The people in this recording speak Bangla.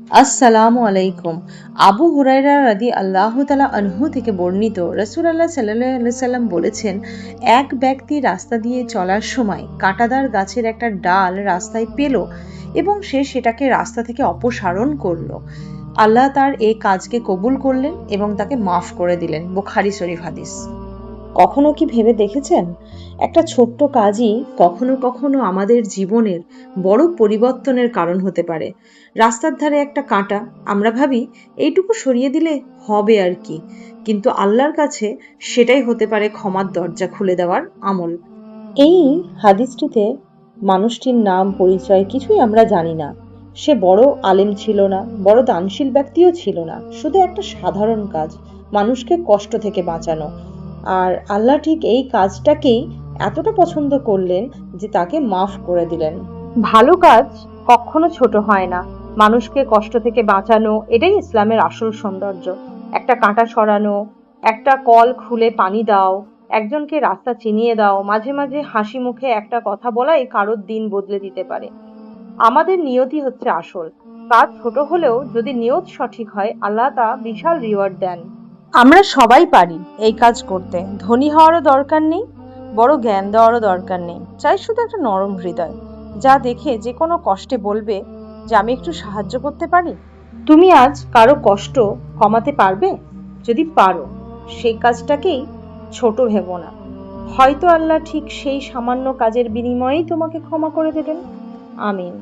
আসসালামু আলাইকুম। আবু হুরায়রা রাদিয়াল্লাহু তাআলা আনহু থেকে বর্ণিত, রাসূলুল্লাহ সাল্লাল্লাহু আলাইহি সাল্লাম বলেছেন, এক ব্যক্তি রাস্তা দিয়ে চলার সময় কাঁটাদার গাছের একটা ডাল রাস্তায় পেল এবং সে সেটাকে রাস্তা থেকে অপসারণ করলো। আল্লাহ তার এই কাজকে কবুল করলেন এবং তাকে মাফ করে দিলেন। বুখারী শরীফ হাদিস। কখনো কি ভেবে দেখেছেন, একটা ছোট্ট কাজই কখনো কখনো আমাদের জীবনের বড় পরিবর্তনের কারণ হতে পারে। রাস্তার ধারে একটা কাঁটা, আমরা ভাবি এইটুকু সরিয়ে দিলে হবে আর কি, কিন্তু আল্লাহর কাছে সেটাই হতে পারে ক্ষমার দরজা খুলে দেওয়ার আমল। এই হাদিসটিতে মানুষটির নাম পরিচয় কিছুই আমরা জানি না। সে বড় আলেম ছিল না, বড় দানশীল ব্যক্তিও ছিল না, শুধু একটা সাধারণ কাজ, মানুষকে কষ্ট থেকে বাঁচানো। আর আল্লাহ ঠিক এই কাজটাকেই এতটা পছন্দ করলেন যে তাকে মাফ করে দিলেন। ভালো কাজ কখনো ছোট হয় না। মানুষকে কষ্ট থেকে বাঁচানো, এটাই ইসলামের আসল সৌন্দর্য। একটা কাঁটা সরানো, একটা কল খুলে পানি দাও, একজনকে রাস্তা চিনিয়ে দাও, মাঝে মাঝে হাসি মুখে একটা কথা বলাই কারোর দিন বদলে দিতে পারে। আমাদের নিয়তি হচ্ছে আসল। কাজ ছোট হলেও যদি নিয়ত সঠিক হয়, আল্লাহ তা বিশাল রিওয়ার্ড দেন। আমরা সবাই পারি এই কাজ করতে। ধনী হওয়ারও দরকার নেই, বড় জ্ঞান দেওয়ারও দরকার নেই। চাই শুধু একটা নরম হৃদয়, যা দেখে যে কোনো কষ্টে বলবে যে আমি একটু সাহায্য করতে পারি। তুমি আজ কারো কষ্ট কমাতে পারবে? যদি পারো, সেই কাজটাকেই ছোট ভেবো না। হয়তো আল্লাহ ঠিক সেই সামান্য কাজের বিনিময়েই তোমাকে ক্ষমা করে দেবেন। আমিন।